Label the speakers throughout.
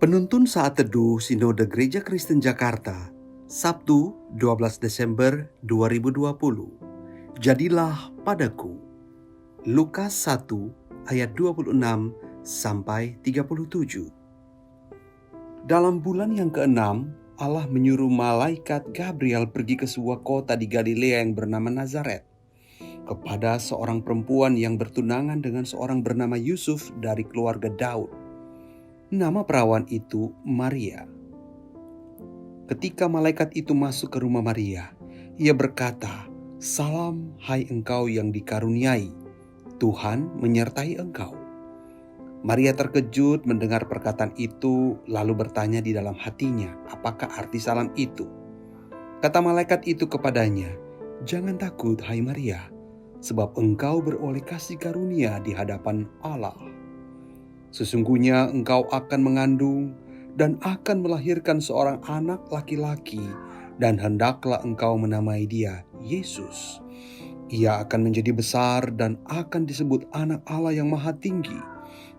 Speaker 1: Penuntun Saat Teduh Sinode Gereja Kristen Jakarta, Sabtu 12 Desember 2020. Jadilah padaku. Lukas 1 ayat 26 sampai 37. Dalam bulan yang ke-6, Allah menyuruh malaikat Gabriel pergi ke sebuah kota di Galilea yang bernama Nazaret, kepada seorang perempuan yang bertunangan dengan seorang bernama Yusuf dari keluarga Daud. Nama perawan itu Maria. Ketika malaikat itu masuk ke rumah Maria, ia berkata, "Salam, hai engkau yang dikaruniai, Tuhan menyertai engkau." Maria terkejut mendengar perkataan itu, lalu bertanya di dalam hatinya, apakah arti salam itu? Kata malaikat itu kepadanya, "Jangan takut, hai Maria, sebab engkau beroleh kasih karunia di hadapan Allah. Sesungguhnya engkau akan mengandung dan akan melahirkan seorang anak laki-laki, dan hendaklah engkau menamai dia Yesus. Ia akan menjadi besar dan akan disebut Anak Allah yang Maha Tinggi,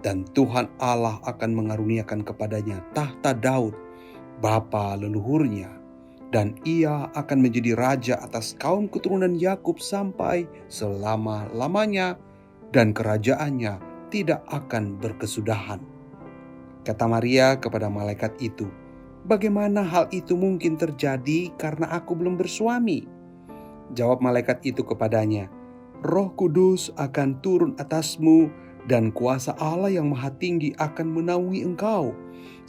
Speaker 1: dan Tuhan Allah akan mengaruniakan kepadanya tahta Daud, bapa leluhurnya, dan ia akan menjadi raja atas kaum keturunan Yakub sampai selama-lamanya, dan kerajaannya tidak akan berkesudahan." Kata Maria kepada malaikat itu, "Bagaimana hal itu mungkin terjadi karena aku belum bersuami?" Jawab malaikat itu kepadanya, "Roh Kudus akan turun atasmu dan kuasa Allah yang Maha Tinggi akan menaungi engkau.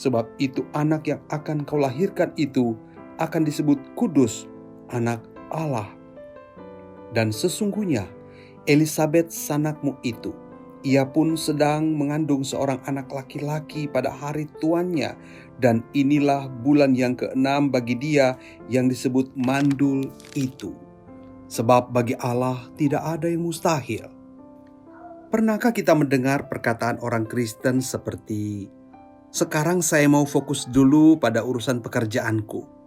Speaker 1: Sebab itu anak yang akan kau lahirkan itu akan disebut kudus, Anak Allah. Dan sesungguhnya Elisabet sanakmu itu, ia pun sedang mengandung seorang anak laki-laki pada hari tuannya, dan inilah bulan yang ke-6 bagi dia yang disebut mandul itu. Sebab bagi Allah tidak ada yang mustahil." Pernahkah kita mendengar perkataan orang Kristen seperti, "Sekarang saya mau fokus dulu pada urusan pekerjaanku"?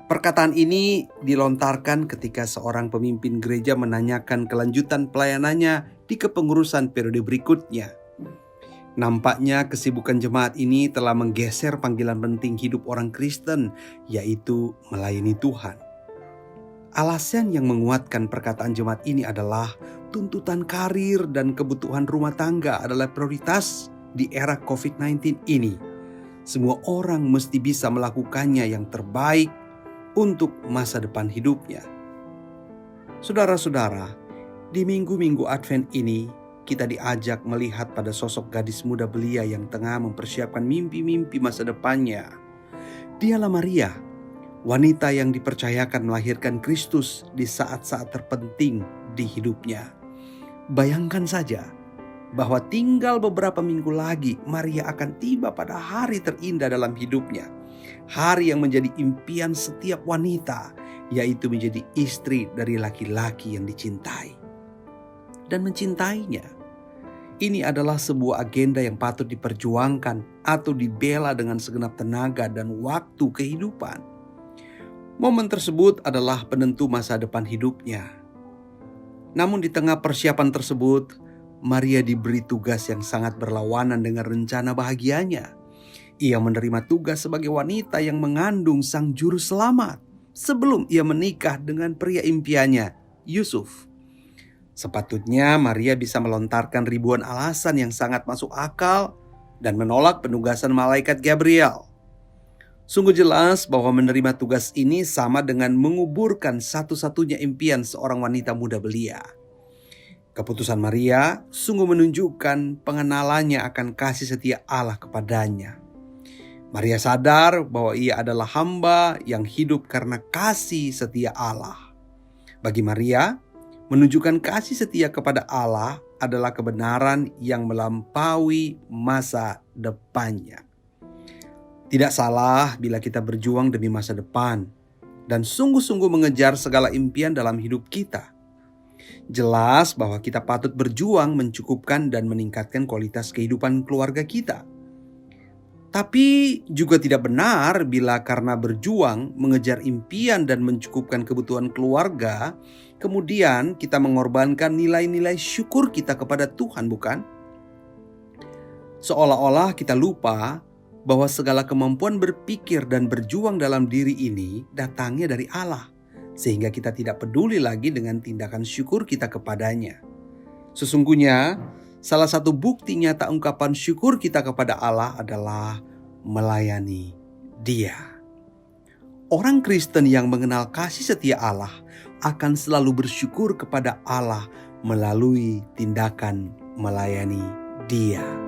Speaker 1: Perkataan ini dilontarkan ketika seorang pemimpin gereja menanyakan kelanjutan pelayanannya di kepengurusan periode berikutnya. Nampaknya kesibukan jemaat ini telah menggeser panggilan penting hidup orang Kristen, yaitu melayani Tuhan. Alasan yang menguatkan perkataan jemaat ini adalah tuntutan karir dan kebutuhan rumah tangga adalah prioritas di era COVID-19 ini. Semua orang mesti bisa melakukannya yang terbaik untuk masa depan hidupnya. Saudara-saudara, di minggu-minggu Advent ini kita diajak melihat pada sosok gadis muda belia yang tengah mempersiapkan mimpi-mimpi masa depannya. Dialah Maria, wanita yang dipercayakan melahirkan Kristus di saat-saat terpenting di hidupnya. Bayangkan saja bahwa tinggal beberapa minggu lagi Maria akan tiba pada hari terindah dalam hidupnya. Hari yang menjadi impian setiap wanita, yaitu menjadi istri dari laki-laki yang dicintai dan mencintainya. Ini adalah sebuah agenda yang patut diperjuangkan atau dibela dengan segenap tenaga dan waktu kehidupan. Momen tersebut adalah penentu masa depan hidupnya. Namun di tengah persiapan tersebut, Maria diberi tugas yang sangat berlawanan dengan rencana bahagianya. Ia menerima tugas sebagai wanita yang mengandung sang juru selamat sebelum ia menikah dengan pria impiannya, Yusuf. Sepatutnya Maria bisa melontarkan ribuan alasan yang sangat masuk akal dan menolak penugasan malaikat Gabriel. Sungguh jelas bahwa menerima tugas ini sama dengan menguburkan satu-satunya impian seorang wanita muda belia. Keputusan Maria sungguh menunjukkan pengenalannya akan kasih setia Allah kepadanya. Maria sadar bahwa ia adalah hamba yang hidup karena kasih setia Allah. Bagi Maria, menunjukkan kasih setia kepada Allah adalah kebenaran yang melampaui masa depannya. Tidak salah bila kita berjuang demi masa depan dan sungguh-sungguh mengejar segala impian dalam hidup kita. Jelas bahwa kita patut berjuang mencukupkan dan meningkatkan kualitas kehidupan keluarga kita. Tapi juga tidak benar bila karena berjuang mengejar impian dan mencukupkan kebutuhan keluarga, kemudian kita mengorbankan nilai-nilai syukur kita kepada Tuhan, bukan? Seolah-olah kita lupa bahwa segala kemampuan berpikir dan berjuang dalam diri ini datangnya dari Allah, sehingga kita tidak peduli lagi dengan tindakan syukur kita kepadanya. Sesungguhnya, salah satu bukti nyata ungkapan syukur kita kepada Allah adalah melayani Dia. Orang Kristen yang mengenal kasih setia Allah akan selalu bersyukur kepada Allah melalui tindakan melayani Dia.